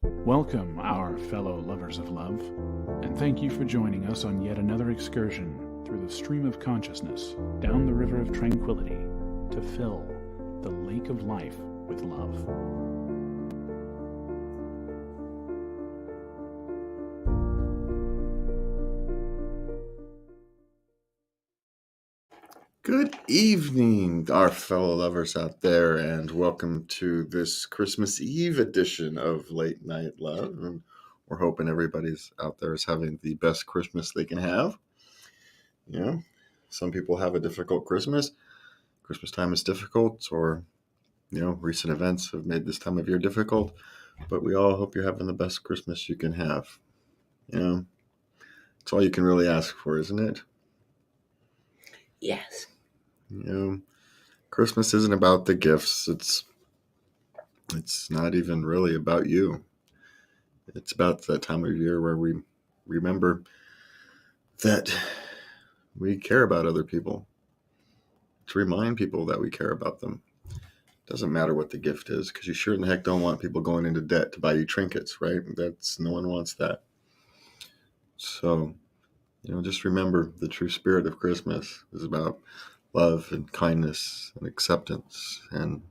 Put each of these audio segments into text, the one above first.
Welcome, our fellow lovers of love, and thank you for joining us on yet another excursion through the stream of consciousness, down the river of tranquility, to fill the lake of life with love. Good evening, our fellow lovers out there, and welcome to this Christmas Eve edition of Late Night Love. And we're hoping everybody's out there is having the best Christmas they can have. You know, some people have a difficult Christmas. Christmas time is difficult, or, recent events have made this time of year difficult. But we all hope you're having the best Christmas you can have. It's all you can really ask for, isn't it? Yes. Christmas isn't about the gifts. It's not even really about you. It's about that time of year where we remember that we care about other people. To remind people that we care about them. Doesn't matter what the gift is, because you sure in the heck don't want people going into debt to buy you trinkets, right? No one wants that. So, just remember the true spirit of Christmas is about love and kindness and acceptance and,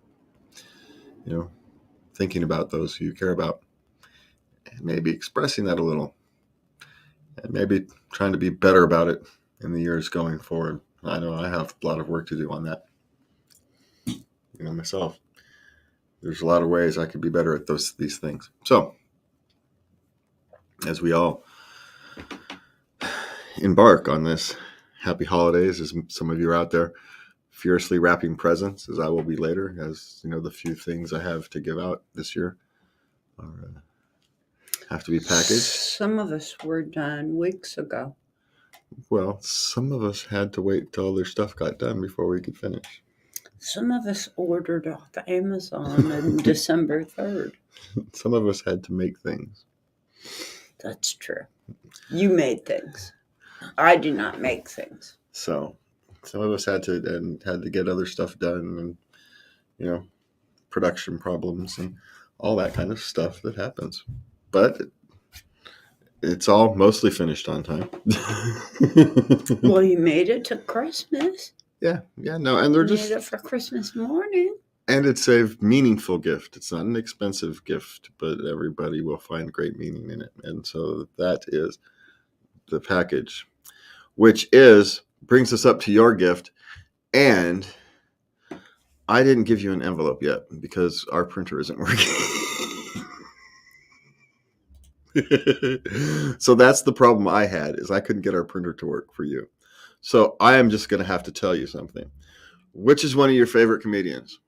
thinking about those who you care about and maybe expressing that a little and maybe trying to be better about it in the years going forward. I know I have a lot of work to do on that, myself. There's a lot of ways I could be better at these things. So, as we all embark on this, happy holidays, as some of you are out there furiously wrapping presents, as I will be later, as the few things I have to give out this year have to be packaged. Some of us were done weeks ago. Well, some of us had to wait till their stuff got done before we could finish. Some of us ordered off Amazon on December 3rd. Some of us had to make things. That's true. You made things. I do not make things. So, some of us had to get other stuff done, and production problems and all that kind of stuff that happens. But it's all mostly finished on time. Well, you made it to Christmas. Yeah, no, and made it for Christmas morning. And it's a meaningful gift. It's not an expensive gift, but everybody will find great meaning in it. And so that is the package, which brings us up to your gift. And I didn't give you an envelope yet because our printer isn't working. So that's the problem I had, is I couldn't get our printer to work for you. So I am just going to have to tell you something. Which is one of your favorite comedians?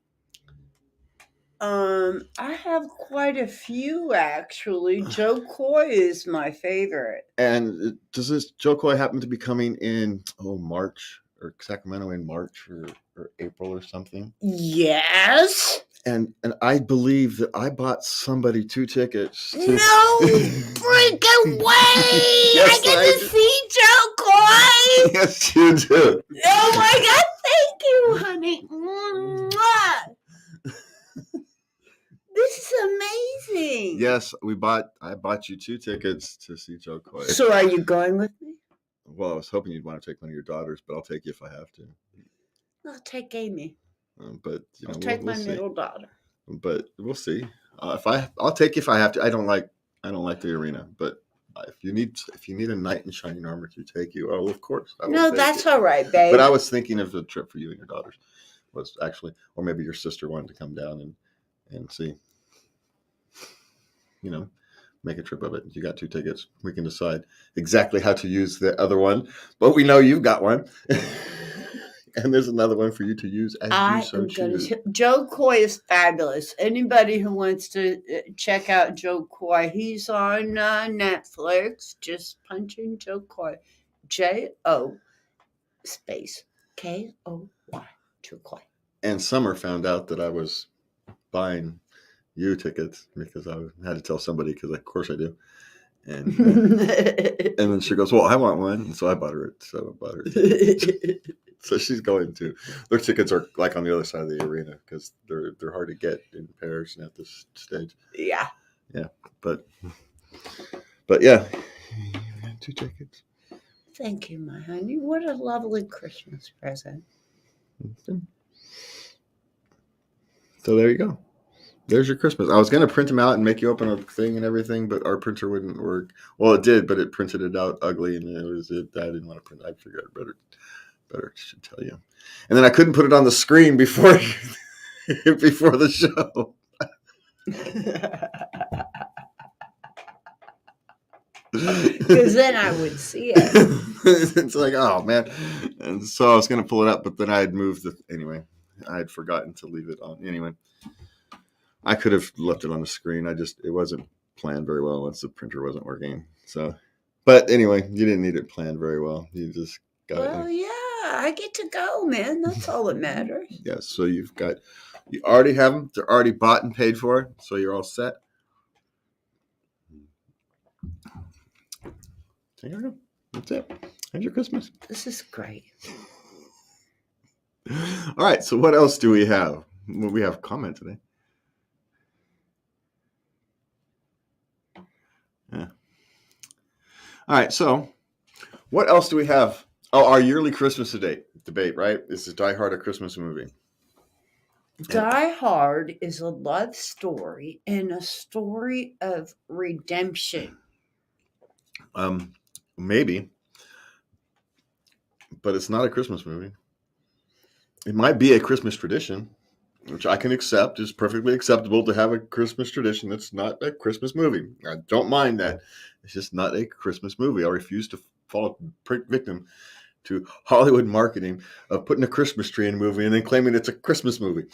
I have quite a few, actually. Joe Coy is my favorite. And does this Joe Coy happen to be coming in March, or Sacramento in March or April or something? Yes. And I believe that I bought somebody 2 tickets. No freaking way! Yes, I get to see Joe Coy. Yes, you do. Oh my God! Thank you, honey. Mwah. This is amazing. Yes, I bought you 2 tickets to see Joe Coy. So are you going with me? Well, I was hoping you'd want to take one of your daughters, but I'll take you if I have to. I'll take Amy. But I'll take my middle daughter. But we'll see. I'll take you if I have to. I don't like the arena, but if you need a knight in shining armor to take you, of course. No, that's all right, babe. But I was thinking of a trip for you and your daughters. Was actually, or maybe your sister wanted to come down and see. Make a trip of it. You got 2 tickets. We can decide exactly how to use the other one, but we know you've got one. And there's another one for you to use as you so choose. Joe Coy is fabulous. Anybody who wants to check out Joe Coy, he's on Netflix. Just punch in Joe Coy. J-O space K-O-Y. Joe Coy. And Summer found out that I was buying you tickets because I had to tell somebody, because of course I do. And then she goes, well, I want one. And so I bought her it. So she's going to. Their tickets are like on the other side of the arena because they're hard to get in pairs and at this stage. Yeah. But yeah, 2 tickets. Thank you, my honey. What a lovely Christmas present. So there you go. There's your Christmas. I was going to print them out and make you open a thing and everything, but our printer wouldn't work. Well, it did, but it printed it out ugly, and I didn't want to print it. I figured better should tell you. And then I couldn't put it on the screen before before the show. Because then I would see it. It's like, oh man. And so I was going to pull it up, but then I had moved anyway. I had forgotten to leave it on. Anyway, I could have left it on the screen. It wasn't planned very well once the printer wasn't working. So, but anyway, you didn't need it planned very well. You just got it. Well, yeah, I get to go, man. That's all that matters. Yeah, so you already have them. They're already bought and paid for, so you're all set. There you go. That's it. How's your Christmas? This is great. All right, so what else do we have? Well, we have a comment today. Yeah. All right, so what else do we have? Oh, our yearly Christmas debate, right? This is Die Hard, a Christmas movie. Die Hard is a love story and a story of redemption. Maybe, but it's not a Christmas movie. It might be a Christmas tradition, which I can accept. It's perfectly acceptable to have a Christmas tradition that's not a Christmas movie. I don't mind that. It's just not a Christmas movie. I refuse to fall victim to Hollywood marketing of putting a Christmas tree in a movie and then claiming it's a Christmas movie.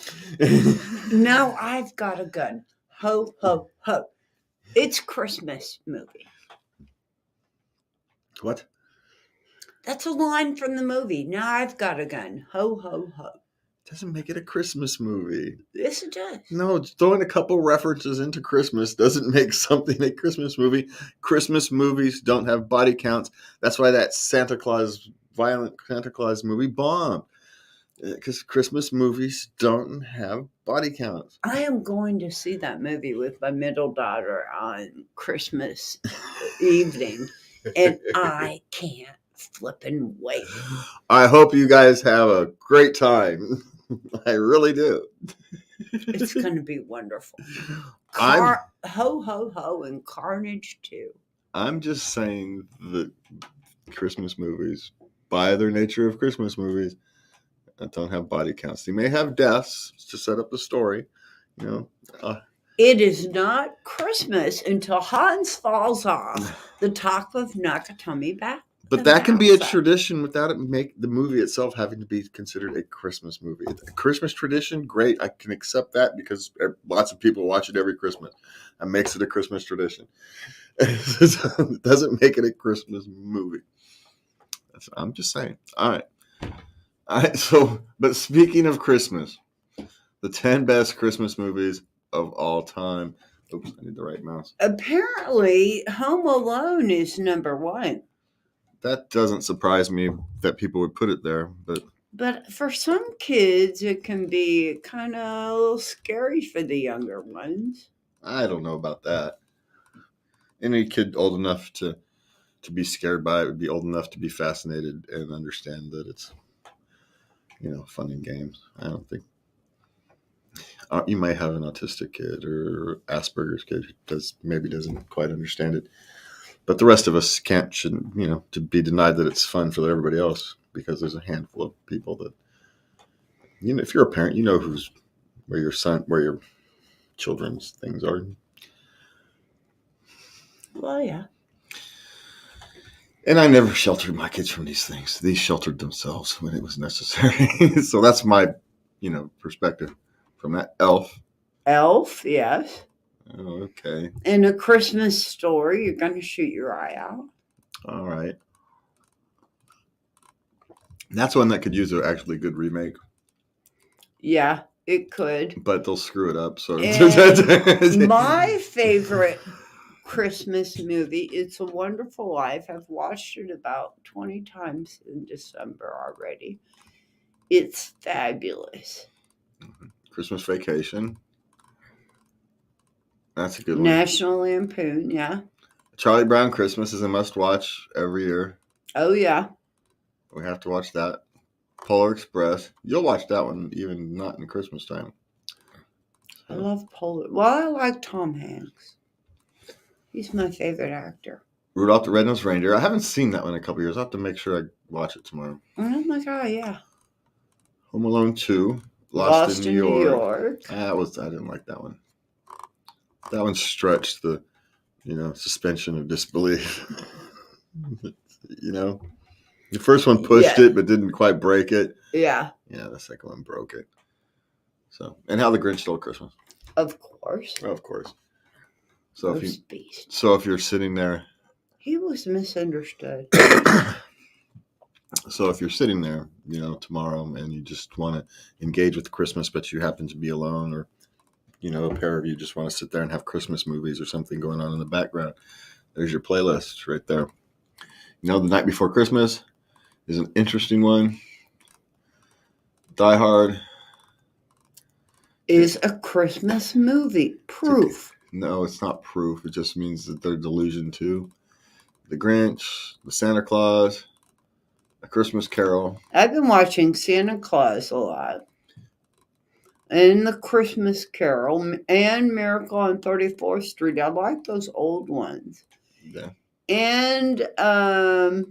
Now I've got a gun. Ho, ho, ho. It's Christmas movie. What? That's a line from the movie. Now I've got a gun. Ho, ho, ho. Doesn't make it a Christmas movie. Yes, it does. No, throwing a couple references into Christmas doesn't make something a Christmas movie. Christmas movies don't have body counts. That's why that violent Santa Claus movie bombed. Because Christmas movies don't have body counts. I am going to see that movie with my middle daughter on Christmas evening, and I can't flippin' wait. I hope you guys have a great time. I really do. It's going to be wonderful. Ho, ho, ho, and Carnage too. I'm just saying that Christmas movies, by their nature of Christmas movies, don't have body counts. They may have deaths to set up the story, It is not Christmas until Hans falls off the top of Nakatomi back. But that can be a tradition without it make the movie itself having to be considered a Christmas movie. A Christmas tradition, great. I can accept that because lots of people watch it every Christmas. That makes it a Christmas tradition. It doesn't make it a Christmas movie. I'm just saying. All right. So, but speaking of Christmas, the 10 best Christmas movies of all time. Oops, I need the right mouse. Apparently, Home Alone is number one. That doesn't surprise me that people would put it there, but for some kids, it can be kind of a little scary for the younger ones. I don't know about that. Any kid old enough to be scared by it would be old enough to be fascinated and understand that it's, fun and games. I don't think. You might have an autistic kid or Asperger's kid who doesn't quite understand it. But the rest of us shouldn't, to be denied that it's fun for everybody else because there's a handful of people that, if you're a parent, where your children's things are. Well, yeah. And I never sheltered my kids from these things. These sheltered themselves when it was necessary. So that's my, perspective from that. Elf, yes. Oh, okay. In A Christmas Story, you're going to shoot your eye out. All right. That's one that could use an actually good remake. Yeah, it could. But they'll screw it up. So my favorite Christmas movie, It's a Wonderful Life. I've watched it about 20 times in December already. It's fabulous. Christmas Vacation. That's a good one. National Lampoon, yeah. Charlie Brown Christmas is a must-watch every year. Oh, yeah. We have to watch that. Polar Express. You'll watch that one even not in Christmas time. I love Polar. Well, I like Tom Hanks. He's my favorite actor. Rudolph the Red-Nosed Reindeer. I haven't seen that one in a couple years. I'll have to make sure I watch it tomorrow. Oh my God, yeah. Home Alone 2. Lost in New York. I didn't like that one. That one stretched the, suspension of disbelief. The first one pushed it but didn't quite break it. Yeah. Yeah, the second one broke it. So, and How the Grinch Stole Christmas. Of course. Of course. So Beast. if you're sitting there, he was misunderstood. So if you're sitting there, tomorrow and you just want to engage with Christmas, but you happen to be alone, or a pair of you just want to sit there and have Christmas movies or something going on in the background, there's your playlist right there. The Night Before Christmas is an interesting one. Die Hard is a Christmas movie. Proof. No, it's not proof. It just means that they're delusion too. The Grinch, the Santa Claus, A Christmas Carol. I've been watching Santa Claus a lot. And the Christmas Carol and Miracle on 34th Street. I like those old ones. Yeah. And How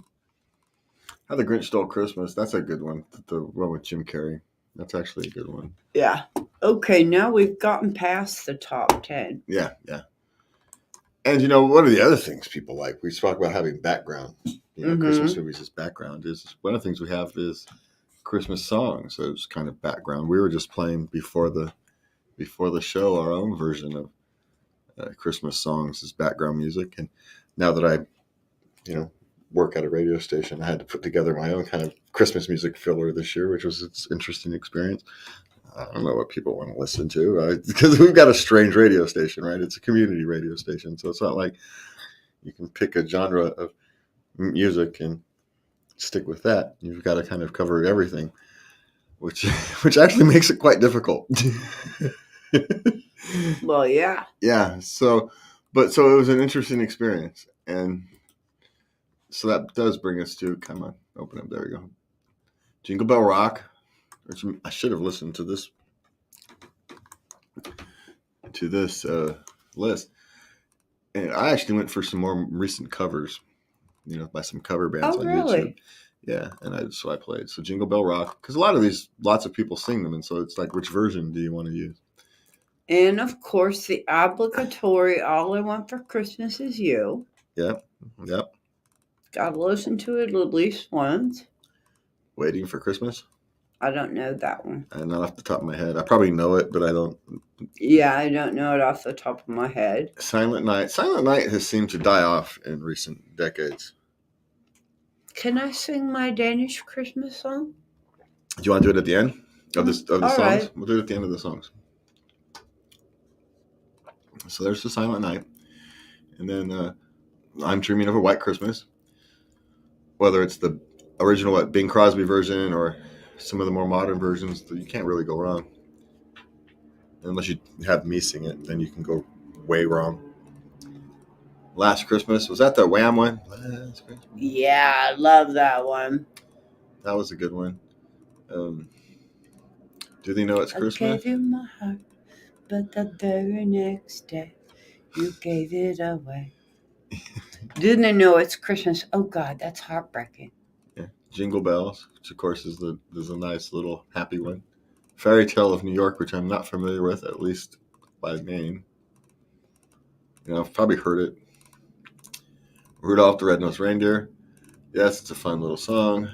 the Grinch Stole Christmas. That's a good one. The one with Jim Carrey. That's actually a good one. Yeah. Okay, now we've gotten past the top 10. Yeah. And one of the other things people like, we talk about having background. Christmas movies is background. Is one of the things we have is Christmas songs. So it's kind of background. We were just playing before the show our own version of Christmas songs as background music. And now that I, work at a radio station, I had to put together my own kind of Christmas music filler this year, which was an interesting experience. I don't know what people want to listen to, because we've got a strange radio station, right? It's a community radio station, so it's not like you can pick a genre of music and stick with that. You've got to kind of cover everything, which actually makes it quite difficult. Well, yeah. Yeah. So it was an interesting experience, and so that does bring us to, come on, open up. There we go. Jingle Bell Rock. I should have listened to this list, and I actually went for some more recent covers, by some cover bands on YouTube. Yeah, and so I played Jingle Bell Rock, because lots of people sing them, and so it's like, which version do you want to use? And of course, the obligatory "All I Want for Christmas Is You." Yep. Gotta listen to it at least once. Waiting for Christmas. I don't know that one. Not off the top of my head. I probably know it, but I don't. Yeah, I don't know it off the top of my head. Silent Night. Silent Night has seemed to die off in recent decades. Can I sing my Danish Christmas song? Do you want to do it at the end of the songs? Right. We'll do it at the end of the songs. So there's the Silent Night. And then I'm Dreaming of a White Christmas. Whether it's the original Bing Crosby version or some of the more modern versions, you can't really go wrong. Unless you have me sing it, then you can go way wrong. Last Christmas, was that the Wham one? Last Christmas? Yeah, I love that one. That was a good one. Do They Know It's Christmas? I gave you my heart, but the very next day, you gave it away. Didn't they know it's Christmas? Oh, God, that's heartbreaking. Yeah. Jingle Bells, which of course is a nice little happy one. Fairy Tale of New York, which I'm not familiar with, at least by name. I've probably heard it. Rudolph the Red-Nosed Reindeer. Yes, it's a fun little song.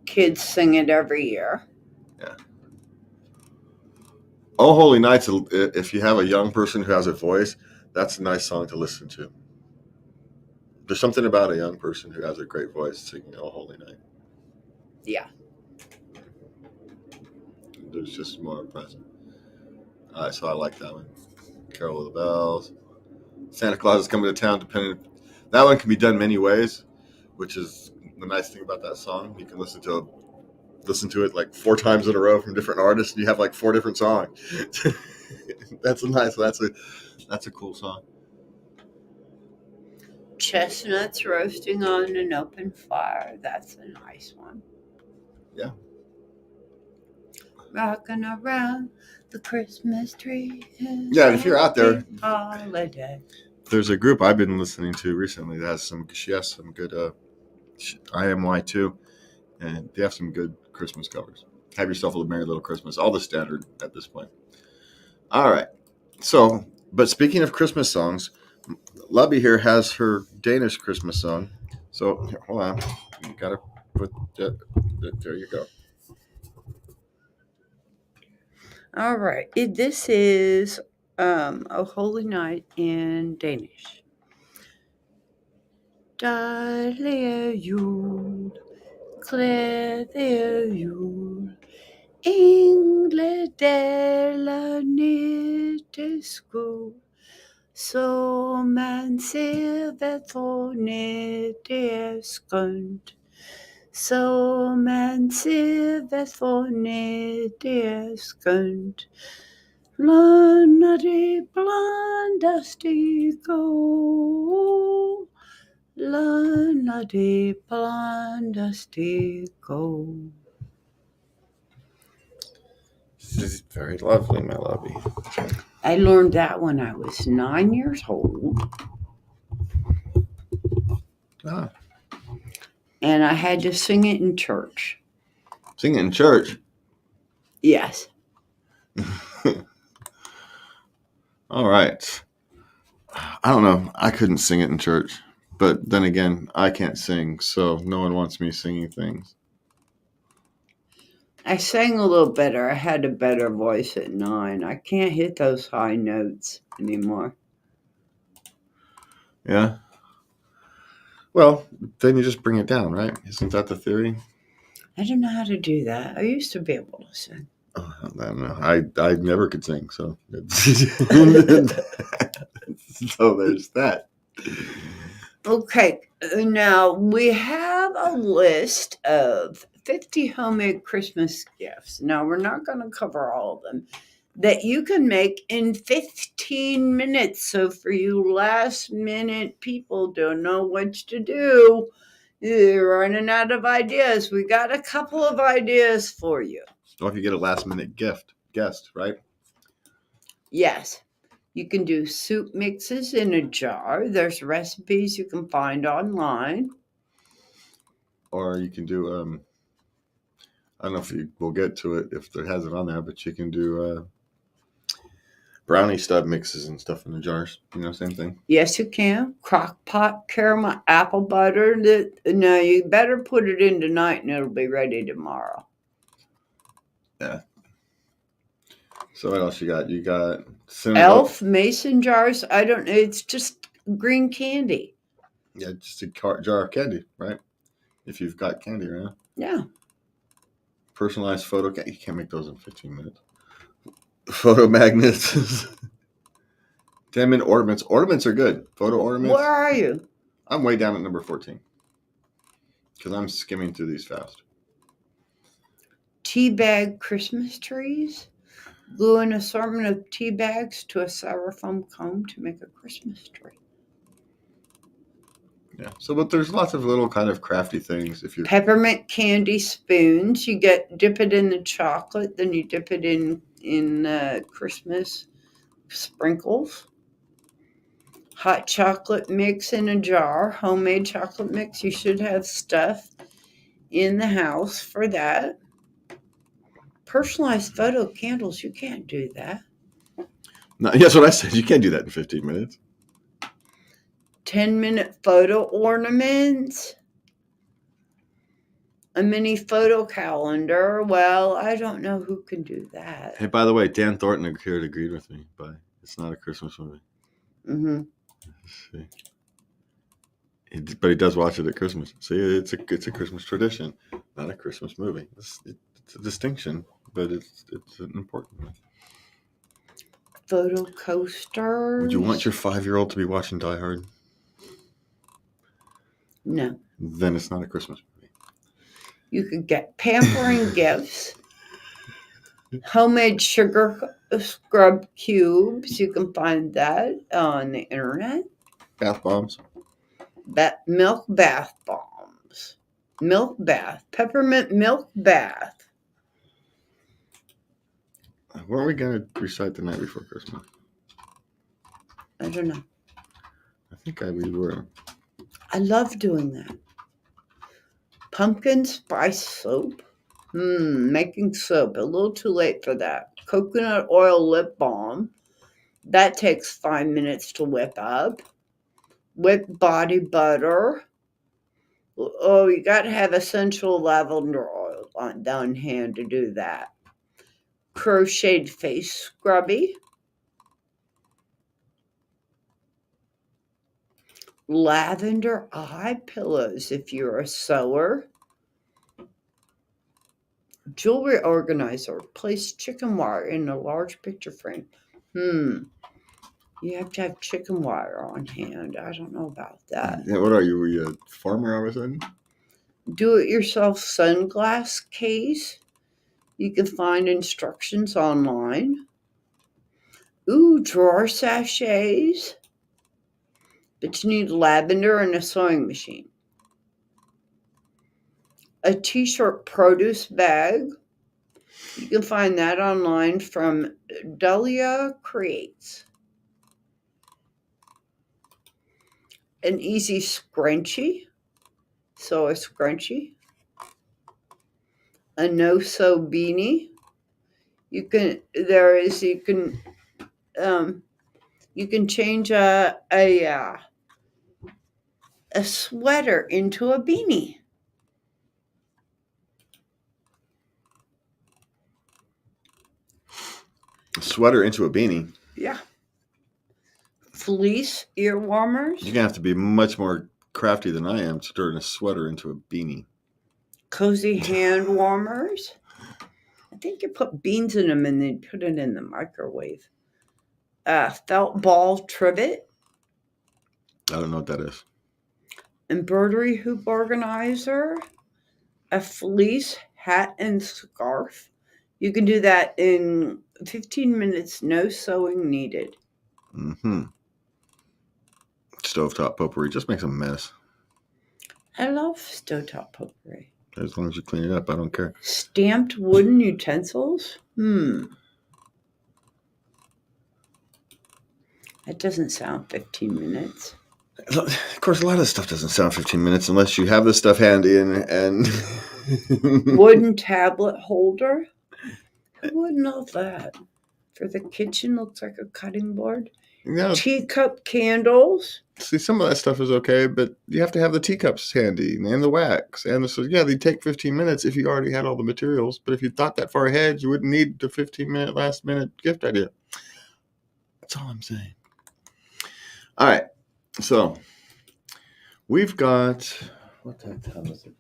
Kids sing it every year. Yeah. Oh Holy Nights, if you have a young person who has a voice, that's a nice song to listen to. There's something about a young person who has a great voice singing Oh Holy Night. Yeah. There's just more present. All right, so I like that one. Carol of the Bells. Santa Claus is Coming to Town. That one can be done many ways, which is the nice thing about that song. You can listen to listen to it like 4 times in a row from different artists, and you have like 4 different songs. That's a cool song. Chestnuts roasting on an open fire. That's a nice one. Yeah. Rocking around the Christmas tree. Yeah, and if you're out there, holiday. there's a group I've been listening to recently that has some good IMY too, and they have some good Christmas covers. Have Yourself a Merry Little Christmas, all the standard at this point. All right. So, but speaking of Christmas songs, Lubby here has her Danish Christmas song. So, here, hold on. You got to put that. There you go. All right. This is A Holy Night in Danish. Dejlige jul, glæde jul, engle daler ned til skue, så man ser, hvad forne det er skønt. Så man ser, hvad forne det er skønt. Blunder de blanders de go. Blunder de blanders de go. This is very lovely, my Lubby. I learned that when I was 9 years old. Ah. And I had to sing it in church. Sing it in church? Yes. All right. I don't know. I couldn't sing it in church. But then again, I can't sing, so no one wants me singing things. I sang a little better. I had a better voice at 9. I can't hit those high notes anymore. Yeah? Well, then you just bring it down, right? Isn't that the theory? I don't know how to do that. I used to be able to sing. Oh, I don't know. I never could sing, so so there's that. Okay, now we have a list of 50 homemade Christmas gifts. Now, we're not going to cover all of them that you can make in 15 minutes. So, for you last minute people don't know what to do, you're running out of ideas. We got a couple of ideas for you. Or if you get a last minute guest, right? Yes. You can do soup mixes in a jar. There's recipes you can find online. Or you can do, I don't know if we'll get to it if it has it on there, but you can do brownie stub mixes and stuff in the jars. You know, same thing. Yes, you can. Crock pot caramel apple butter. Now, you better put it in tonight and it'll be ready tomorrow. Yeah. So what else you got? You got Elf mason jars. I don't know. It's just green candy. Yeah, just a jar of candy, right? If you've got candy around. Yeah. Personalized photo. You can't make those in 15 minutes. Photo magnets. 10-minute ornaments. Ornaments are good. Photo ornaments. Where are you? I'm way down at number 14. Because I'm skimming through these fast. Tea bag Christmas trees. Glue an assortment of tea bags to a styrofoam comb to make a Christmas tree. Yeah. So, but there's lots of little kind of crafty things. If you Peppermint candy spoons. You dip it in the chocolate, then you dip it in Christmas sprinkles. Hot chocolate mix in a jar. Homemade chocolate mix. You should have stuff in the house for that. Personalized photo candles. You can't do that. No, that's what I said. You can't do that in 15 minutes. 10-minute photo ornaments. A mini photo calendar. Well, I don't know who can do that. Hey, by the way, Dan Thornton here agreed with me, but it's not a Christmas movie. Mm-hmm. But he does watch it at Christmas. See, it's a Christmas tradition, not a Christmas movie. It's a distinction, but it's an important one. Photo coasters. Would you want your 5-year-old to be watching Die Hard? No. Then it's not a Christmas movie. You could get pampering gifts, homemade sugar scrub cubes. You can find that on the internet. Bath bombs. Milk bath bombs. Milk bath. Peppermint milk bath. Weren't we going to recite the night before Christmas? I don't know. I think we were. I love doing that. Pumpkin spice soap. Making soap. A little too late for that. Coconut oil lip balm. That takes 5 minutes to whip up. Whipped body butter. Oh, you got to have essential lavender oil on hand to do that. Crocheted face scrubby. Lavender eye pillows if you're a sewer. Jewelry organizer. Place chicken wire in a large picture frame. You have to have chicken wire on hand. I don't know about that. Yeah, what are you? Were you a farmer all of a sudden? Do-it-yourself sunglass case. You can find instructions online. Ooh, drawer sachets. But you need lavender and a sewing machine. A t-shirt produce bag. You can find that online from Delia Creates. An easy scrunchie. Sew a scrunchie. A no-sew beanie. You can change a sweater into a beanie. A sweater into a beanie? Yeah. Fleece ear warmers. You're going to have to be much more crafty than I am to turn a sweater into a beanie. Cozy hand warmers. I think you put beans in them and then put it in the microwave. Felt ball trivet. I don't know what that is. Embroidery hoop organizer. A fleece hat and scarf. You can do that in 15 minutes, no sewing needed. Stovetop potpourri just makes a mess. I love stovetop potpourri. As long as you clean it up, I don't care. Stamped wooden utensils. That doesn't sound 15 minutes. Of course, a lot of stuff doesn't sound 15 minutes unless you have this stuff handy and Wooden tablet holder. Who wouldn't love that? For the kitchen, looks like a cutting board. Yeah. Teacup candles. See, some of that stuff is okay, but you have to have the teacups handy and the wax. And so, yeah, they take 15 minutes if you already had all the materials. But if you thought that far ahead, you wouldn't need the 15-minute last-minute gift idea. That's all I'm saying. All right. So, we've got... What the hell is it?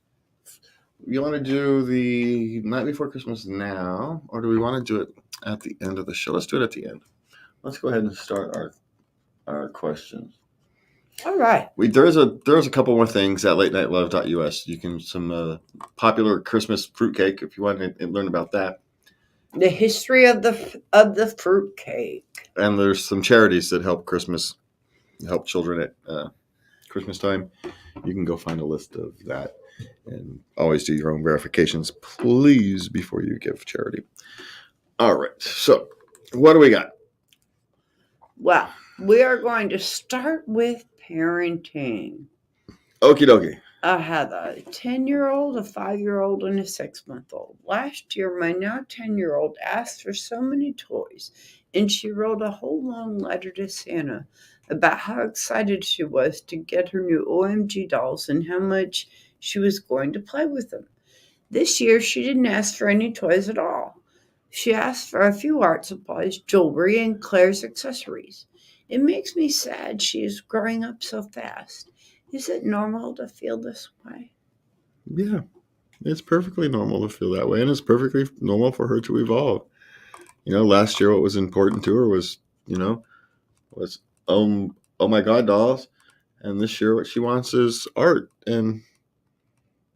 You want to do the night before Christmas now, or do we want to do it at the end of the show? Let's do it at the end. Let's go ahead and start our questions. All right. There's a couple more things at latenightLove.us. You can some popular Christmas fruitcake if you want to learn about that. The history of the fruitcake. And there's some charities that help children at Christmas time. You can go find a list of that, and always do your own verifications, please, before you give charity. All right. So, what do we got? Well, we are going to start with parenting. Okie dokie. I have a 10-year-old, a 5-year-old, and a 6-month-old. Last year, my now 10-year-old asked for so many toys, and she wrote a whole long letter to Santa about how excited she was to get her new OMG dolls and how much she was going to play with them. This year, she didn't ask for any toys at all. She asked for a few art supplies, jewelry, and Claire's accessories. It makes me sad she is growing up so fast. Is it normal to feel this way? Yeah, it's perfectly normal to feel that way, and it's perfectly normal for her to evolve. Last year what was important to her was oh my God dolls, and this year what she wants is art. And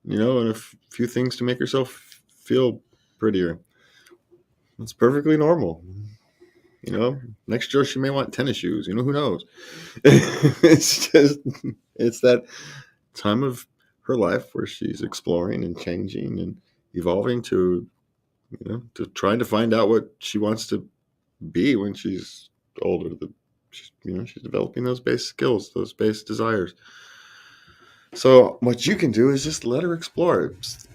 and a few things to make herself feel prettier. It's perfectly normal. Next year she may want tennis shoes. Who knows? it's that time of her life where she's exploring and changing and evolving to trying to find out what she wants to be when she's older. She's developing those base skills, those base desires. So what you can do is just let her explore it.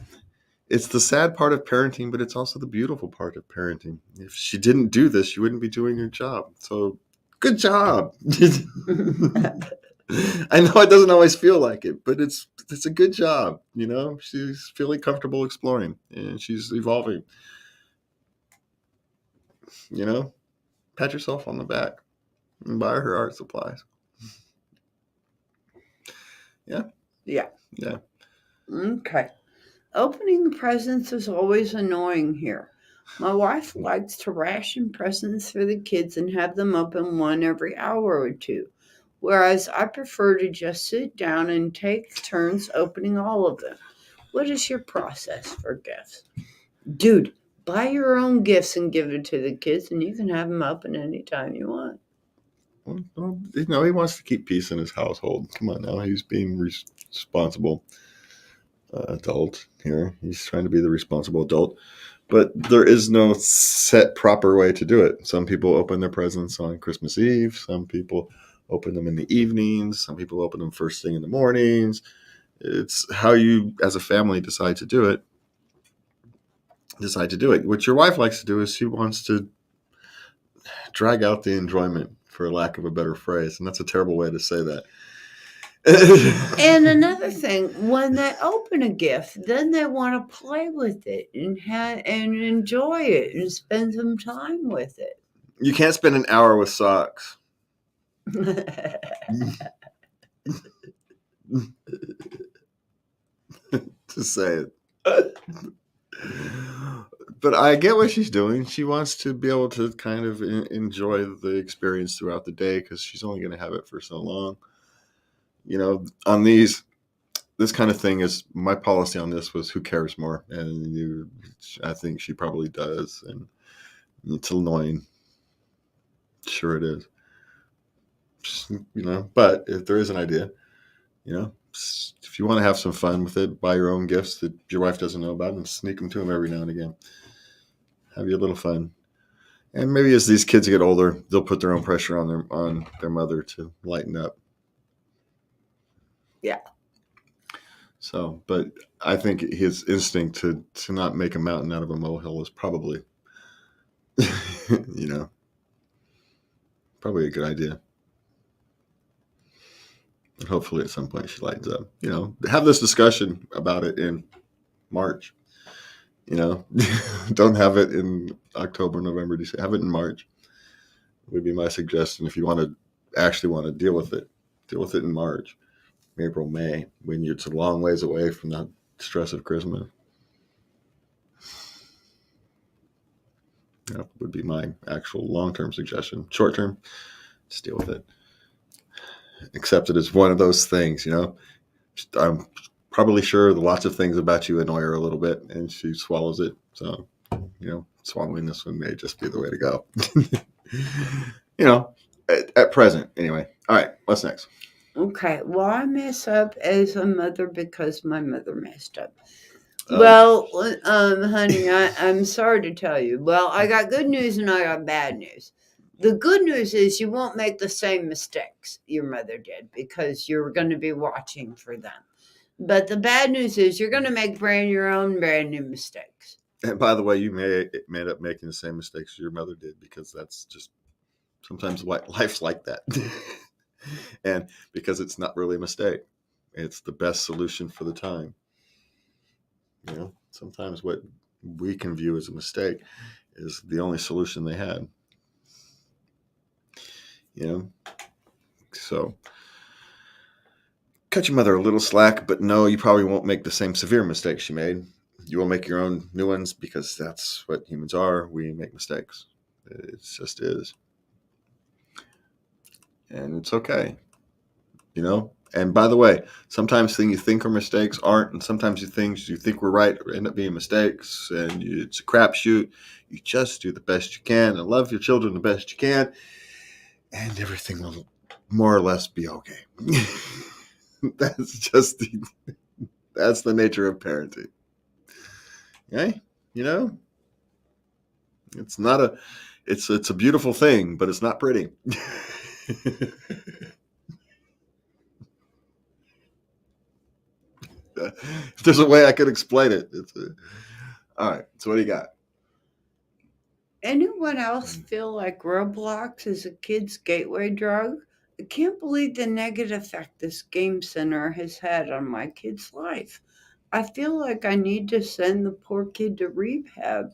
It's the sad part of parenting, but it's also the beautiful part of parenting. If she didn't do this, she wouldn't be doing her job. So good job. I know it doesn't always feel like it, but it's a good job. She's feeling comfortable exploring and she's evolving. Pat yourself on the back and buy her art supplies. Yeah. Yeah. Yeah. Okay. Opening presents is always annoying here. My wife likes to ration presents for the kids and have them open one every hour or two, whereas I prefer to just sit down and take turns opening all of them. What is your process for gifts? Dude, buy your own gifts and give it to the kids, and you can have them open anytime you want. Well, he wants to keep peace in his household. Come on now. He's being responsible adult here. He's trying to be the responsible adult. But there is no set proper way to do it. Some people open their presents on Christmas Eve. Some people open them in the evenings. Some people open them first thing in the mornings. It's how you, as a family, decide to do it. What your wife likes to do is she wants to drag out the enjoyment, for lack of a better phrase. And that's a terrible way to say that. And another thing, when they open a gift, then they want to play with it and enjoy it and spend some time with it. You can't spend an hour with socks. To say it. But I get what she's doing. She wants to be able to kind of enjoy the experience throughout the day because she's only going to have it for so long. On this kind of thing is my policy on this was who cares more, and I think she probably does, and it's annoying. Sure it is. But if there is an idea, if you want to have some fun with it, buy your own gifts that your wife doesn't know about and sneak them to them every now and again. Have your little fun. And maybe as these kids get older, they'll put their own pressure on their mother to lighten up. Yeah. So, but I think his instinct to not make a mountain out of a molehill is probably, probably a good idea. And hopefully at some point she lightens up. Have this discussion about it in March. Don't have it in October, November, December. Have it in March. Would be my suggestion if you actually want to deal with it. Deal with it in March, April, May, when it's a long ways away from the stress of Christmas. That would be my actual long-term suggestion. Short-term, just deal with it. Accept it as one of those things, I'm probably sure lots of things about you annoy her a little bit, and she swallows it. So, swallowing this one may just be the way to go. At present, anyway. All right, what's next? Okay, well, I mess up as a mother because my mother messed up. Well, honey, I'm sorry to tell you. Well, I got good news and I got bad news. The good news is you won't make the same mistakes your mother did because you're going to be watching for them. But the bad news is you're going to make your own brand new mistakes. And by the way, you may end up making the same mistakes your mother did because that's just sometimes life's like that. And because it's not really a mistake, it's the best solution for the time. Sometimes what we can view as a mistake is the only solution they had. So cut your mother a little slack, but no, you probably won't make the same severe mistakes she made. You will make your own new ones because that's what humans are. We make mistakes. It just is. And it's okay. And by the way, sometimes things you think are mistakes aren't, and sometimes things you think were right end up being mistakes, and it's a crapshoot. You just do the best you can and love your children the best you can, and everything will more or less be okay. That's the nature of parenting. Okay? It's not it's a beautiful thing, but it's not pretty. If there's a way I could explain it. All right. So what do you got? Anyone else feel like Roblox is a kid's gateway drug? I can't believe the negative effect this game center has had on my kid's life. I feel like I need to send the poor kid to rehab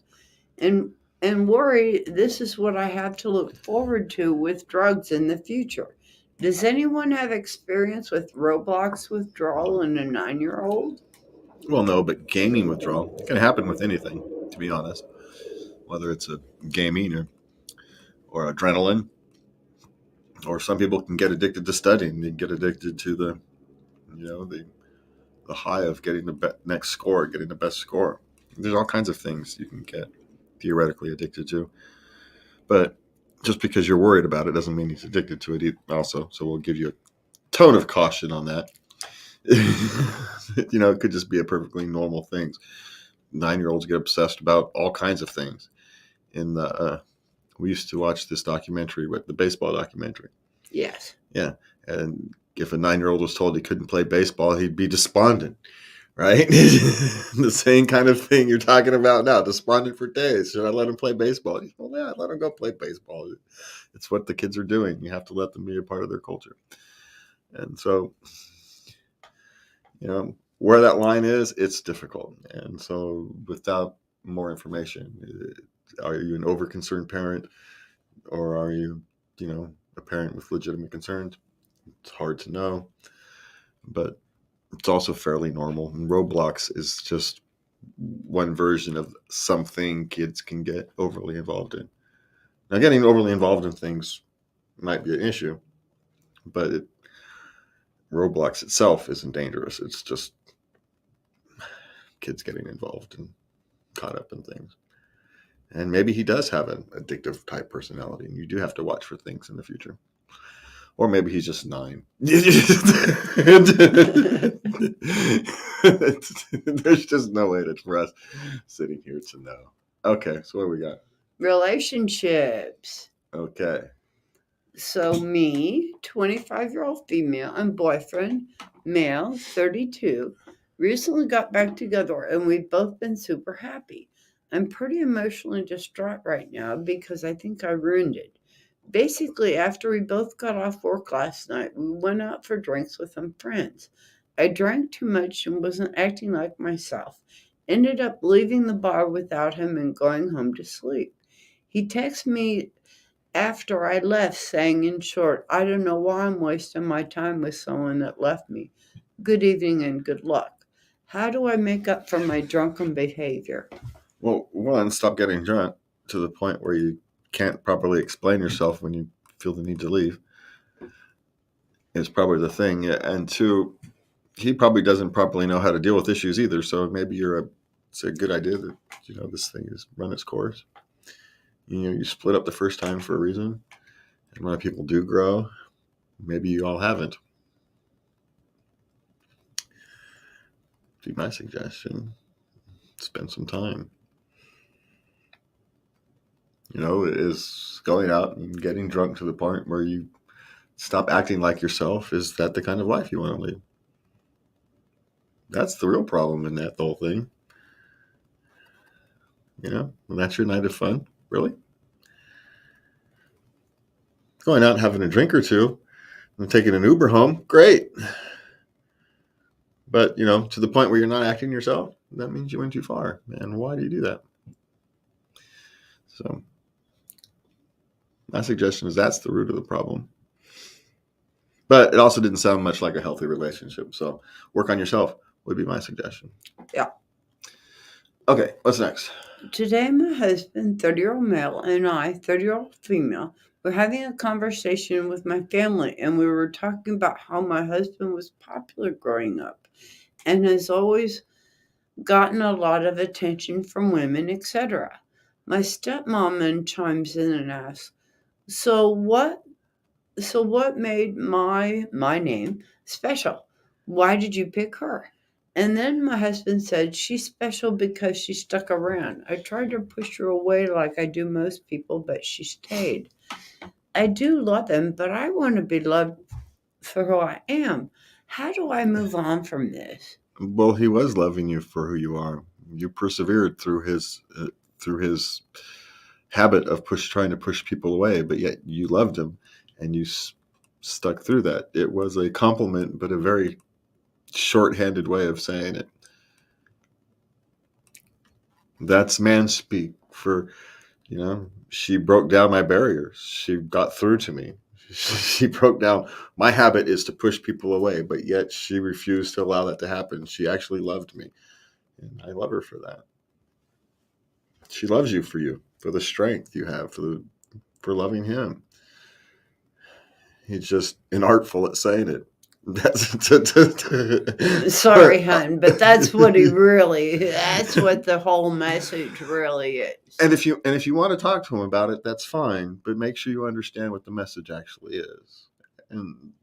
and worry this is what I have to look forward to with drugs in the future. Does anyone have experience with Roblox withdrawal in a 9-year-old? Well, no, but gaming withdrawal can happen with anything, to be honest. Whether it's a gaming or adrenaline, or some people can get addicted to studying. They get addicted to the high of getting the next score, getting the best score. There's all kinds of things you can get theoretically addicted to. But just because you're worried about it doesn't mean he's addicted to it also. So we'll give you a tone of caution on that. It could just be a perfectly normal thing. 9-year-olds get obsessed about all kinds of things. We used to watch this documentary, the baseball documentary. Yes. Yeah. And if a 9-year-old was told he couldn't play baseball, he'd be despondent, right? The same kind of thing you're talking about now, despondent for days. Should I let him play baseball? Well, yeah, let him go play baseball. It's what the kids are doing. You have to let them be a part of their culture. And so, where that line is, it's difficult. And so without more information, are you an over-concerned parent, or are you, a parent with legitimate concerns? It's hard to know, but it's also fairly normal. And Roblox is just one version of something kids can get overly involved in. Now, getting overly involved in things might be an issue, but Roblox itself isn't dangerous. It's just kids getting involved and caught up in things. And maybe he does have an addictive type personality, and you do have to watch for things in the future. Or maybe he's just 9. There's just no way for us sitting here to know. Okay, so what do we got? Relationships. Okay. So me, 25-year-old female, and boyfriend, male, 32, recently got back together, and we've both been super happy. I'm pretty emotionally distraught right now because I think I ruined it. Basically, after we both got off work last night, we went out for drinks with some friends. I drank too much and wasn't acting like myself. Ended up leaving the bar without him and going home to sleep. He texted me after I left saying, in short, I don't know why I'm wasting my time with someone that left me. Good evening and good luck. How do I make up for my drunken behavior? Well, one, stop getting drunk to the point where you can't properly explain yourself when you feel the need to leave. Is probably the thing. And two, he probably doesn't properly know how to deal with issues either. So maybe it's a good idea that, this thing is run its course. You split up the first time for a reason. And when people do grow, maybe you all haven't. Be my suggestion. Spend some time. Is going out and getting drunk to the point where you stop acting like yourself. Is that the kind of life you want to live? That's the real problem in the whole thing. And that's your night of fun, really? Going out and having a drink or two and taking an Uber home, great. But, to the point where you're not acting yourself, that means you went too far. And why do you do that? So my suggestion is that's the root of the problem. But it also didn't sound much like a healthy relationship. So work on yourself would be my suggestion. Yeah. Okay, what's next? Today, my husband, 30-year-old male, and I, 30-year-old female, we're having a conversation with my family, and we were talking about how my husband was popular growing up and has always gotten a lot of attention from women, etc. My stepmom then chimes in and asks, "So what made my name special? Why did you pick her?" And then my husband said, "She's special because she stuck around. I tried to push her away like I do most people, but she stayed. I do love him, but I want to be loved for who I am. How do I move on from this?" Well, he was loving you for who you are. You persevered through his habit of trying to push people away, but yet you loved him, and you stuck through that. It was a compliment, but a very short-handed way of saying it. That's man speak for, she broke down my barriers. She got through to me. She broke down. My habit is to push people away, but yet she refused to allow that to happen. She actually loved me, and I love her for that. She loves you, for the strength you have, for loving him. He's just inartful at saying it. Sorry, hon, but that's what the whole message really is. And if you want to talk to him about it, that's fine. But make sure you understand what the message actually is. And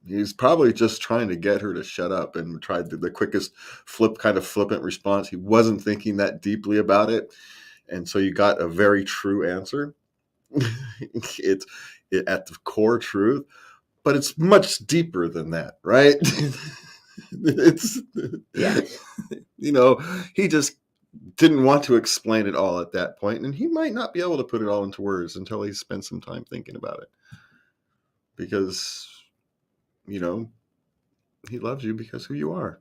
he's probably just trying to get her to shut up and tried the quickest flippant response. He wasn't thinking that deeply about it. And so you got a very true answer. It's at the core truth, but it's much deeper than that, right? It's, yes. He just didn't want to explain it all at that point, and he might not be able to put it all into words until he spent some time thinking about it. Because, he loves you because who you are.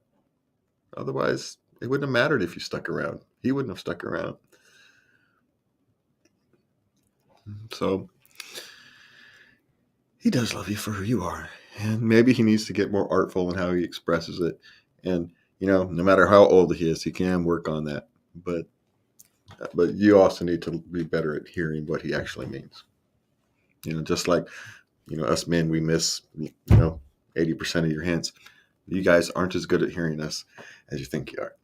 Otherwise, it wouldn't have mattered if you stuck around. He wouldn't have stuck around. So, he does love you for who you are. And maybe he needs to get more artful in how he expresses it. And, no matter how old he is, he can work on that. But you also need to be better at hearing what he actually means. Just like, us men, we miss, 80% of your hints. You guys aren't as good at hearing us as you think you are.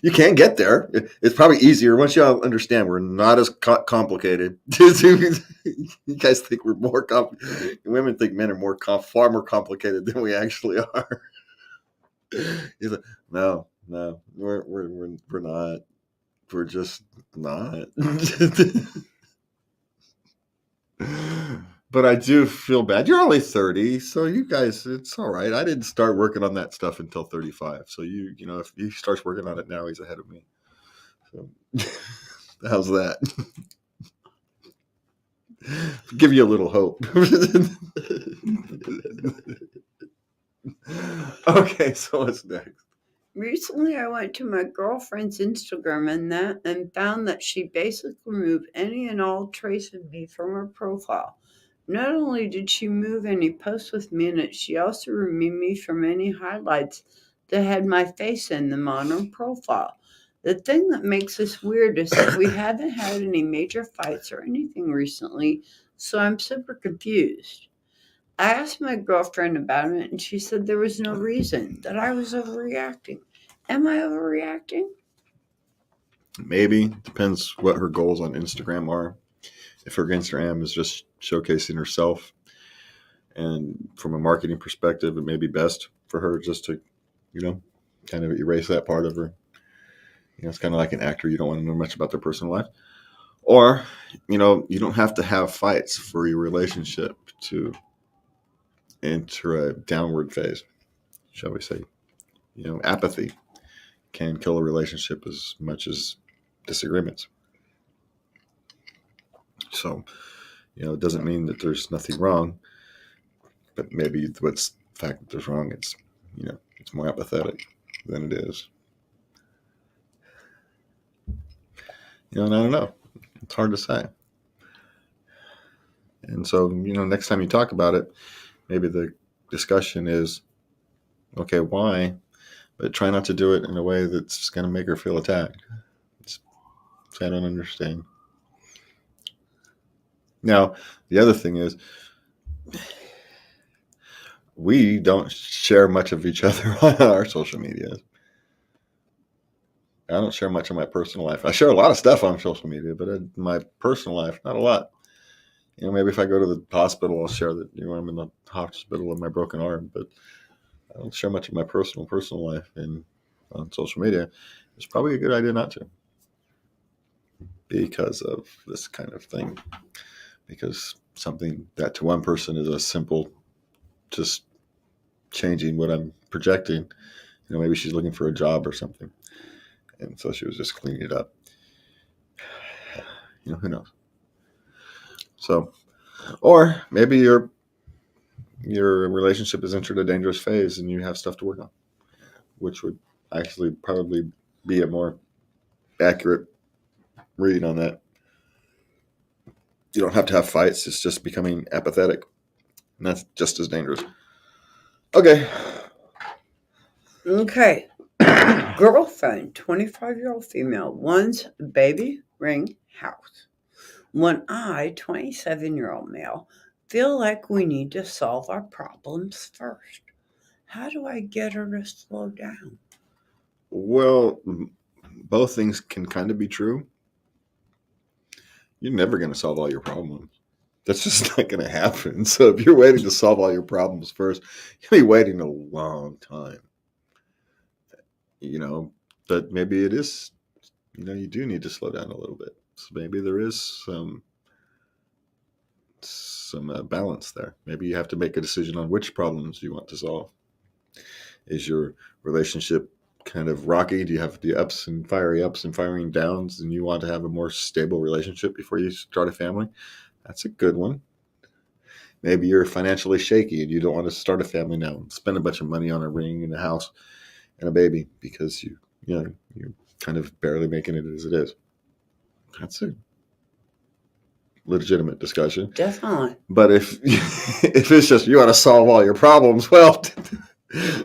You can't get there. It's probably easier once y'all understand we're not as complicated. You guys think we're more complicated. Women think men are far more complicated than we actually are. He's like, no, we're not. We're just not. But I do feel bad. You're only 30, so you guys, it's all right. I didn't start working on that stuff until 35. So if he starts working on it now, he's ahead of me. So how's that? Give you a little hope. Okay, so what's next? Recently, I went to my girlfriend's Instagram and found that she basically removed any and all trace of me from her profile. Not only did she remove any posts with me in it, she also removed me from any highlights that had my face in them on her profile. The thing that makes this weird is that we haven't had any major fights or anything recently, so I'm super confused. I asked my girlfriend about it, and she said there was no reason, that I was overreacting. Am I overreacting? Maybe. Depends what her goals on Instagram are. If her Instagram is just showcasing herself, and from a marketing perspective, it may be best for her just to, kind of erase that part of her. It's kind of like an actor. You don't want to know much about their personal life. Or, you don't have to have fights for your relationship to enter a downward phase, shall we say. Apathy can kill a relationship as much as disagreements. So, it doesn't mean that there's nothing wrong, but maybe what's the fact that there's wrong, it's more apathetic than it is. And I don't know. It's hard to say. And so, next time you talk about it, maybe the discussion is, okay, why? But try not to do it in a way that's going to make her feel attacked. So I don't understand. Now, the other thing is, we don't share much of each other on our social media. I don't share much of my personal life. I share a lot of stuff on social media, but in my personal life, not a lot. Maybe if I go to the hospital, I'll share that, I'm in the hospital with my broken arm, but I don't share much of my personal life on social media. It's probably a good idea not to, because of this kind of thing. Because something that to one person is a simple, just changing what I'm projecting. Maybe she's looking for a job or something, and so she was just cleaning it up. Who knows? So, or maybe your relationship has entered a dangerous phase and you have stuff to work on, which would actually probably be a more accurate read on that. You don't have to have fights. It's just becoming apathetic, and that's just as dangerous. Okay. Girlfriend, 25-year-old female, one's baby ring house. When I, 27-year-old male, feel like we need to solve our problems first. How do I get her to slow down? Well, both things can kind of be true. You're never going to solve all your problems. That's just not going to happen. So if you're waiting to solve all your problems first, you'll be waiting a long time. But maybe it is, you do need to slow down a little bit. So maybe there is some balance there. Maybe you have to make a decision on which problems you want to solve. Is your relationship kind of rocky? Do you have the fiery ups and firing downs, and you want to have a more stable relationship before you start a family? That's a good one. Maybe you're financially shaky and you don't want to start a family now and spend a bunch of money on a ring and a house and a baby because you're kind of barely making it as it is. That's a legitimate discussion. Definitely. But if it's just you want to solve all your problems, well,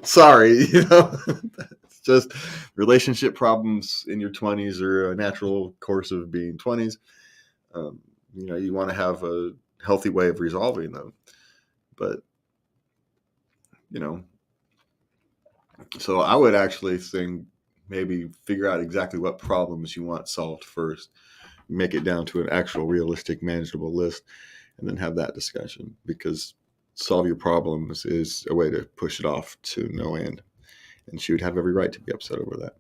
sorry, it's just relationship problems in your 20s are a natural course of being 20s. You want to have a healthy way of resolving them, but so I would actually think maybe figure out exactly what problems you want solved first, make it down to an actual realistic manageable list, and then have that discussion, because solve your problems is a way to push it off to no end, and she would have every right to be upset over that,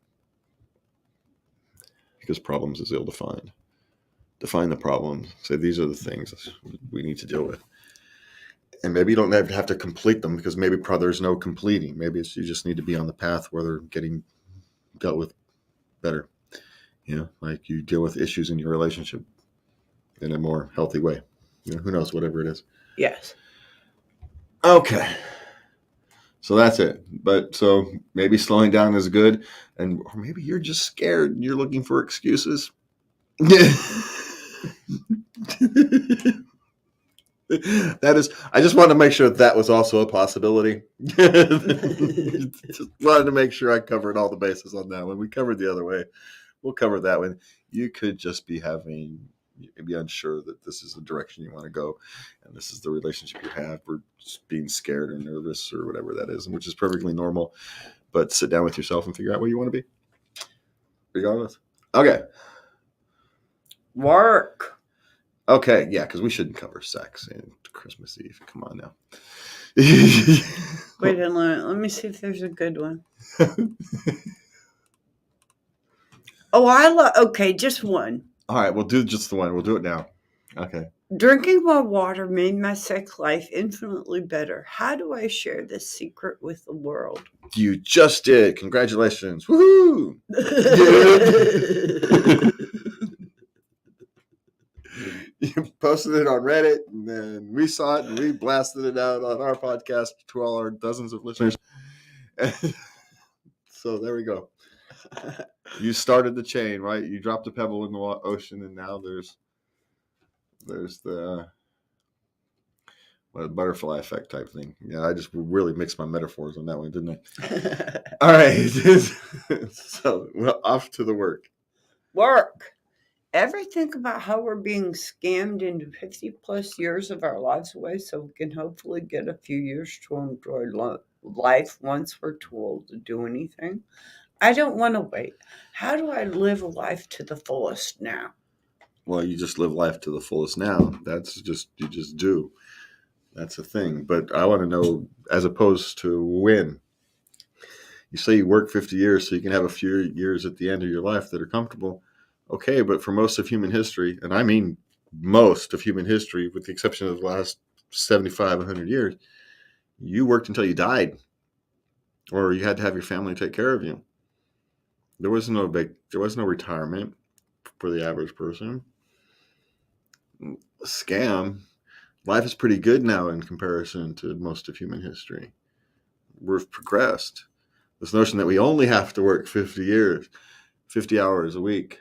because problems is ill-defined. Define the problems. Say these are the things we need to deal with. And maybe you don't have to complete them, because maybe there's no completing. Maybe you just need to be on the path where they're getting dealt with better. Like you deal with issues in your relationship in a more healthy way. Who knows, whatever it is. Yes. Okay. So that's it. But so maybe slowing down is good. Or maybe you're just scared and you're looking for excuses. That is, I just wanted to make sure that was also a possibility. Just wanted to make sure I covered all the bases on that one. We covered the other way. We'll cover that one. You could just be unsure that this is the direction you want to go, and this is the relationship you have, or just being scared or nervous or whatever that is, which is perfectly normal. But sit down with yourself and figure out where you want to be, regardless. Okay. Work. Okay, yeah, because we shouldn't cover sex and Christmas Eve. Come on now. Wait a minute. Let me see if there's a good one. Okay, just one. All right, we'll do just the one. We'll do it now. Okay. Drinking more water made my sex life infinitely better. How do I share this secret with the world? You just did. Congratulations. Woohoo! You posted it on Reddit, and then we saw it, and we blasted it out on our podcast to all our dozens of listeners. So there we go. You started the chain, right? You dropped a pebble in the ocean, and now there's the butterfly effect type thing. Yeah, I just really mixed my metaphors on that one, didn't I? All right. So, off to the work. Work. ever think about how we're being scammed into 50 plus years of our lives away so we can hopefully get a few years to enjoy life once we're too old to do anything? I don't want to wait. How do I live a life to the fullest now? Well, you just live life to the fullest now. That's just, you just do. That's the thing. But I want to know, as opposed to when. You say you work 50 years so you can have a few years at the end of your life that are comfortable. Okay, but for most of human history, and I mean most of human history, with the exception of the last 75, 100 years, you worked until you died, or you had to have your family take care of you. There was no retirement for the average person. Scam. Life is pretty good now in comparison to most of human history. We've progressed. This notion that we only have to work 50 years, 50 hours a week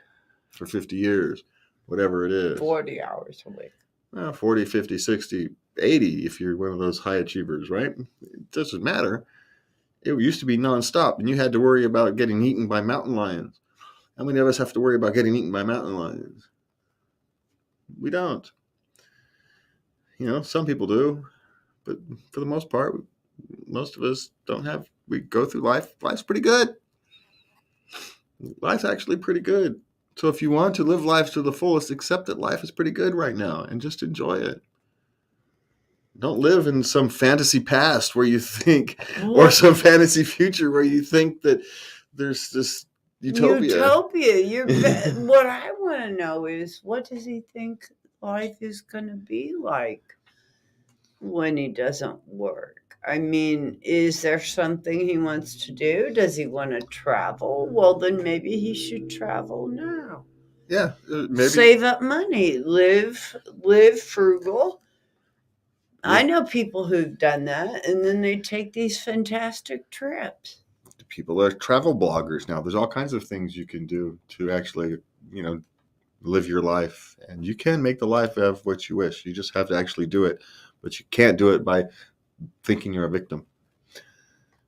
for 50 years, whatever it is. 40 hours a week. 40, 50, 60, 80 if you're one of those high achievers, right? It doesn't matter. It used to be nonstop, and you had to worry about getting eaten by mountain lions. How many of us have to worry about getting eaten by mountain lions? We don't. Some people do, but for the most part, most of us don't have. We go through life. Life's pretty good. Life's actually pretty good. So if you want to live life to the fullest, accept that life is pretty good right now and just enjoy it. Don't live in some fantasy past where you think, or some fantasy future where you think that there's this utopia. What I want to know is, what does he think life is going to be like when he doesn't work? I mean, is there something he wants to do? Does he want to travel? Well, then maybe he should travel now. Yeah, maybe. Save up money, live frugal. Yeah. I know people who've done that, and then they take these fantastic trips. People are travel bloggers now. There's all kinds of things you can do to actually, live your life, and you can make the life of what you wish. You just have to actually do it, but you can't do it by thinking you're a victim,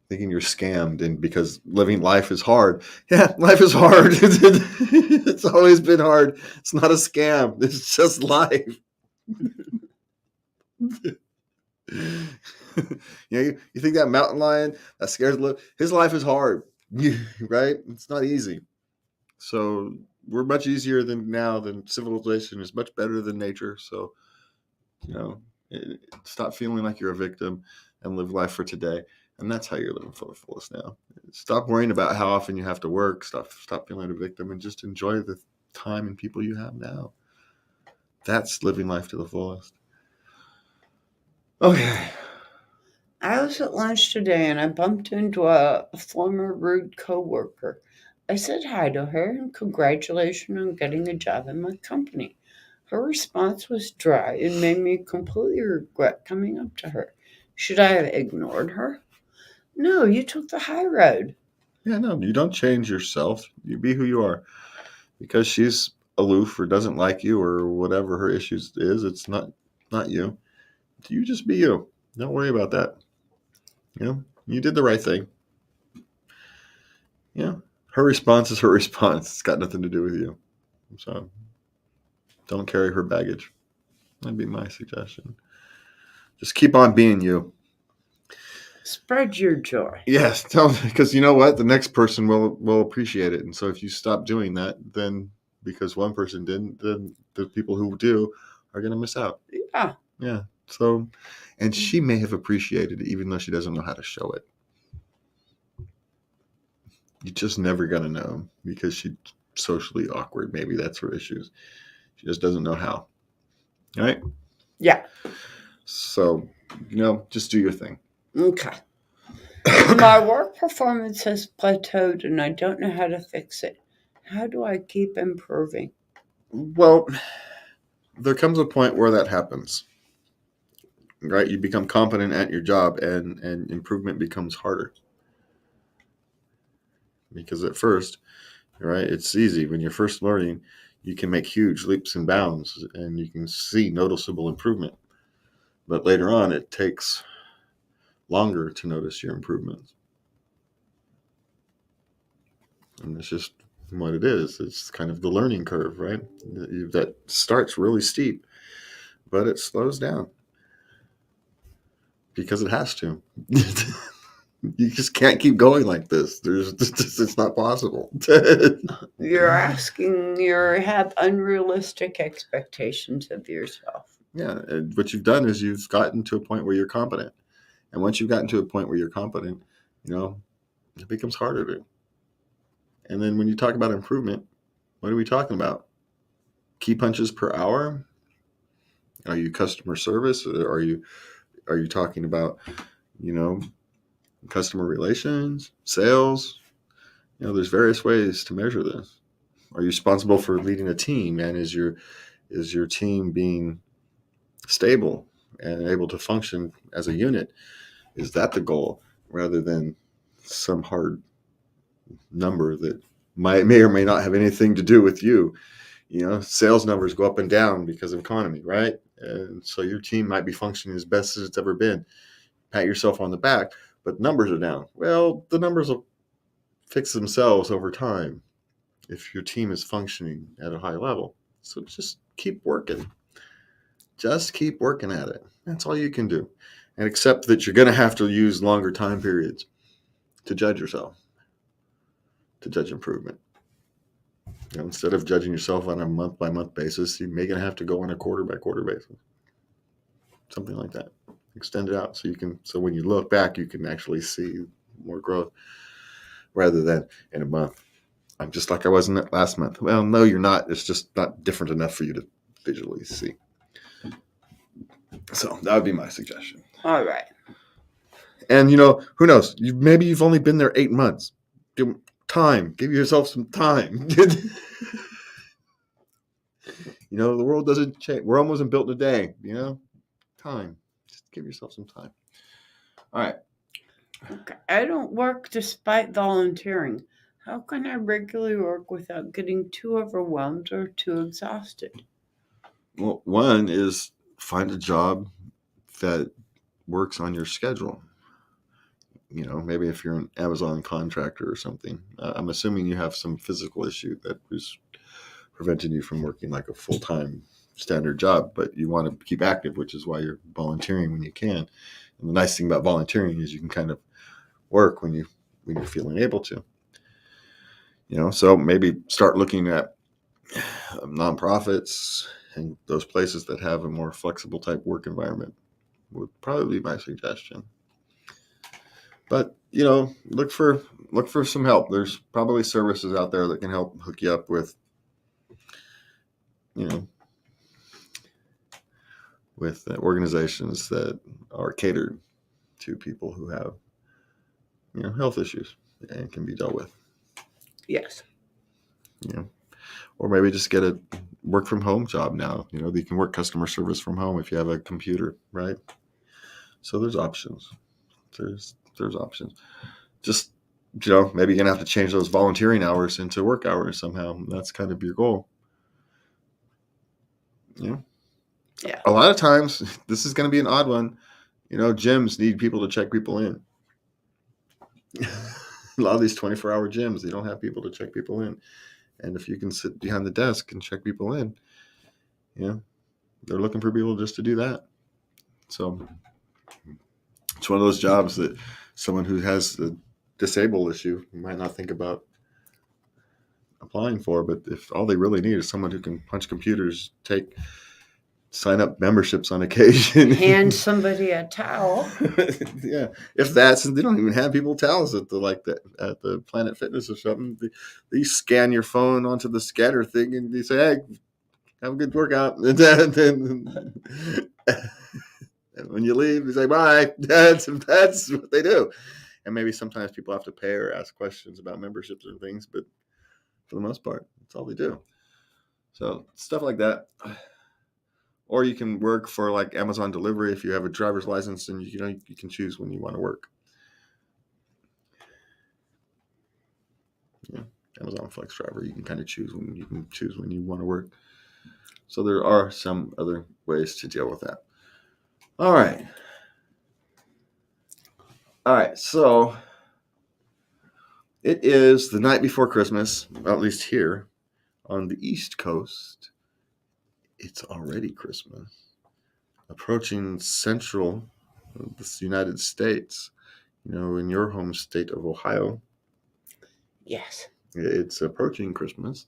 thinking you're scammed, and because living life is hard. Yeah, life is hard. It's always been hard. It's not a scam. It's just life. You think that mountain lion that scares his life is hard, right? It's not easy. So we're much easier than civilization is much better than nature. So, stop feeling like you're a victim and live life for today. And that's how you're living for the fullest now. Stop worrying about how often you have to work. Stop feeling a victim and just enjoy the time and people you have now. That's living life to the fullest. Okay. I was at lunch today and I bumped into a former rude coworker. I said hi to her and congratulations on getting a job in my company. Her response was dry and made me completely regret coming up to her. Should I have ignored her? No, you took the high road. Yeah, no, you don't change yourself. You be who you are. Because she's aloof or doesn't like you or whatever her issues is, it's not you. You just be you. Don't worry about that. You did the right thing. Her response is her response. It's got nothing to do with you. So don't carry her baggage. That'd be my suggestion. Just keep on being you. Spread your joy. Yes, because you know what? The next person will appreciate it. And so if you stop doing that, then because one person didn't, then the people who do are going to miss out. Yeah. Yeah. So, and she may have appreciated it, even though she doesn't know how to show it. You're just never going to know because she's socially awkward. Maybe that's her issues. She just doesn't know how. All right? Yeah. So, just do your thing. Okay. My work performance has plateaued and I don't know how to fix it. How do I keep improving? Well, there comes a point where that happens. Right? You become competent at your job and improvement becomes harder. Because at first, right, it's easy. When you're first learning, you can make huge leaps and bounds and you can see noticeable improvement. But later on, it takes longer to notice your improvements. And it's just, what it is. It's kind of the learning curve, right? That starts really steep, but it slows down because it has to. You just can't keep going like this. It's not possible. You have unrealistic expectations of yourself. Yeah, and what you've done is you've gotten to a point where you're competent. And once you've gotten to a point where you're competent, it becomes harder to. And then when you talk about improvement, what are we talking about? Key punches per hour? Are you customer service? Are you talking about, customer relations, sales? There's various ways to measure this. Are you responsible for leading a team? And is your team being stable and able to function as a unit? Is that the goal rather than some hard number that may or may not have anything to do with you? Sales numbers go up and down because of economy, right? And so your team might be functioning as best as it's ever been. Pat yourself on the back, but numbers are down. Well, the numbers will fix themselves over time if your team is functioning at a high level. So just keep working. Just keep working at it. That's all you can do. And accept that you're going to have to use longer time periods to judge yourself, to judge improvement. Instead of judging yourself on a month-by-month basis, you may going to have to go on a quarter-by-quarter basis. Something like that. Extend it out so when you look back, you can actually see more growth rather than in a month. I'm just like I was in that last month. Well, no, you're not. It's just not different enough for you to visually see. So that would be my suggestion. All right. And, who knows? Maybe you've only been there 8 months. Give yourself some time. The world doesn't change. Rome wasn't built in a day, time. Just give yourself some time. All right. Okay. I don't work despite volunteering. How can I regularly work without getting too overwhelmed or too exhausted? Well, one is find a job that works on your schedule. Maybe if you're an Amazon contractor or something. I'm assuming you have some physical issue that was preventing you from working like a full-time standard job, but you want to keep active, which is why you're volunteering when you can. And the nice thing about volunteering is you can kind of work when you're feeling able to. So maybe start looking at nonprofits and those places that have a more flexible type work environment would probably be my suggestion. But look for some help. There's probably services out there that can help hook you up with organizations that are catered to people who have health issues and can be dealt with. Yes. Or maybe just get a work from home job now. You can work customer service from home if you have a computer, right? So there's options. There's options. Just, maybe you're going to have to change those volunteering hours into work hours somehow. That's kind of your goal. Yeah. A lot of times, this is going to be an odd one. Gyms need people to check people in. A lot of these 24-hour gyms, they don't have people to check people in. And if you can sit behind the desk and check people in, they're looking for people just to do that. So it's one of those jobs that someone who has a disabled issue might not think about applying for, but if all they really need is someone who can punch computers, sign up memberships on occasion, hand somebody a towel. Yeah, if that's, they don't even have people towels at the Planet Fitness or something. They scan your phone onto the scanner thing and they say, "Hey, have a good workout." And when you leave, you say bye. That's what they do. And maybe sometimes people have to pay or ask questions about memberships and things, but for the most part, that's all they do. So stuff like that. Or you can work for like Amazon delivery if you have a driver's license, and you can choose when you want to work. Yeah, Amazon Flex Driver, you can kind of choose when you want to work. So there are some other ways to deal with that. All right. So It is the night before Christmas, at least here on the East Coast. It's already Christmas. Approaching central of the United States, in your home state of Ohio, Yes. it's approaching Christmas.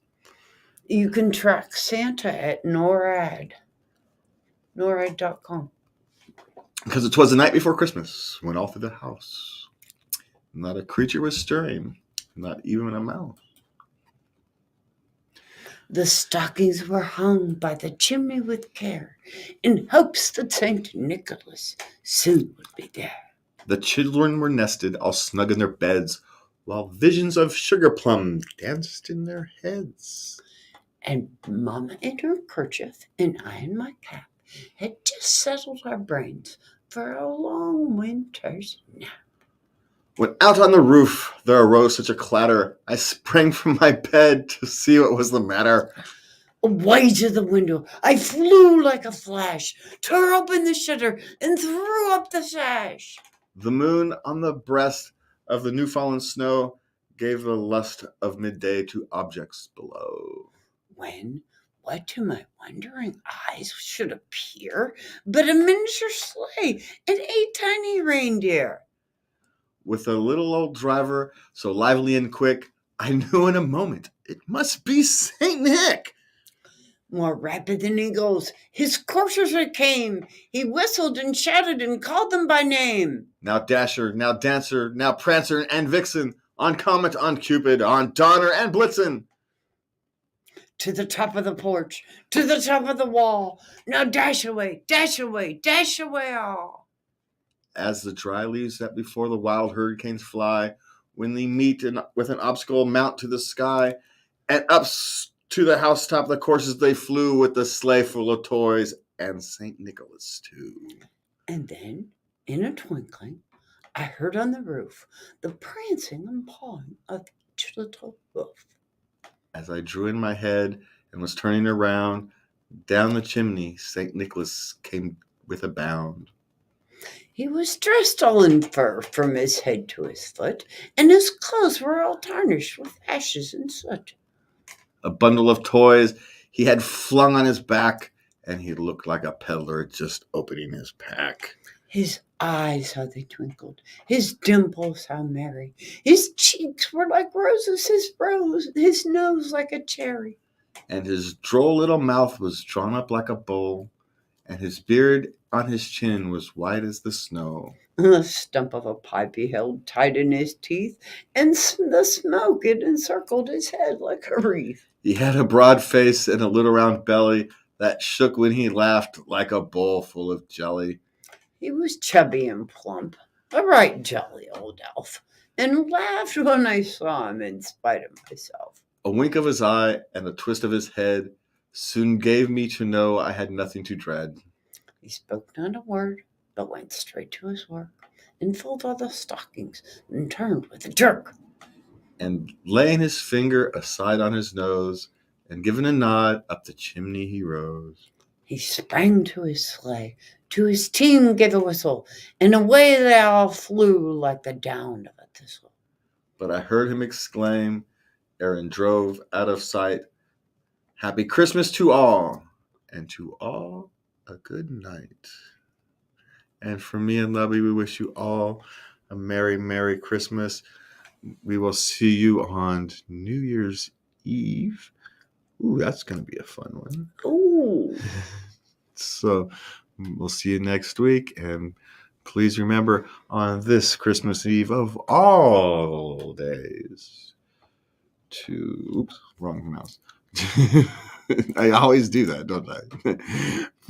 You can track Santa at NORAD.com. Because it was the night before Christmas when all through the house, not a creature was stirring, not even a mouse. The stockings were hung by the chimney with care, in hopes that St. Nicholas soon would be there. The children were nested all snug in their beds, while visions of sugar plum danced in their heads. And Mama in her kerchief and I in my cap had just settled our brains for a long winter's nap. When out on the roof there arose such a clatter, I sprang from my bed to see what was the matter. Away to the window I flew like a flash, tore open the shutter, and threw up the sash. The moon on the breast of the new-fallen snow gave the lust of midday to objects below. When, what to my wondering eyes should appear but a miniature sleigh and 8 tiny reindeer. With a little old driver so lively and quick, I knew in a moment it must be Saint Nick. More rapid than eagles, his coursers came. He whistled and shouted and called them by name. Now Dasher, now Dancer, now Prancer and Vixen, on Comet, on Cupid, on Donner and Blitzen. To the top of the porch, to the top of the wall. Now dash away, dash away, dash away all. As the dry leaves that before the wild hurricanes fly, when they meet with an obstacle mount to the sky, and up to the housetop the coursers they flew, with the sleigh full of toys and St. Nicholas too. And then, in a twinkling, I heard on the roof the prancing and pawing of each little hoof. As I drew in my head and was turning around, down the chimney St. Nicholas came with a bound. He was dressed all in fur from his head to his foot, and his clothes were all tarnished with ashes and soot. A bundle of toys he had flung on his back, and he looked like a peddler just opening his pack. His eyes, how they twinkled, his dimples, how merry. His cheeks were like roses, his nose like a cherry. And his droll little mouth was drawn up like a bowl, and his beard on his chin was white as the snow. The stump of a pipe he held tight in his teeth, and the smoke it encircled his head like a wreath. He had a broad face and a little round belly that shook when he laughed like a bowl full of jelly. He was chubby and plump, a right jolly old elf, and laughed when I saw him in spite of myself. A wink of his eye and a twist of his head soon gave me to know I had nothing to dread. He spoke not a word, but went straight to his work, and filled all the stockings, and turned with a jerk. And laying his finger aside on his nose, and giving a nod, up the chimney he rose. He sprang to his sleigh, to his team gave a whistle, and away they all flew like the down of a thistle. But I heard him exclaim, ere drove out of sight, "Happy Christmas to all, and to all a good night." And from me and Lovey, we wish you all a Merry, Merry Christmas. We will see you on New Year's Eve. Ooh, that's going to be a fun one. Ooh. So we'll see you next week. And please remember, on this Christmas Eve of all days, oops, wrong mouse. I always do that, don't I?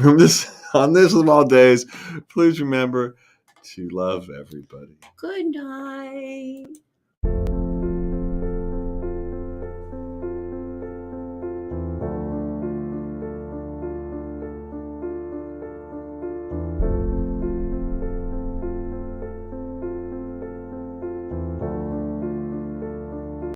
On this of all days, please remember to love everybody. Good night.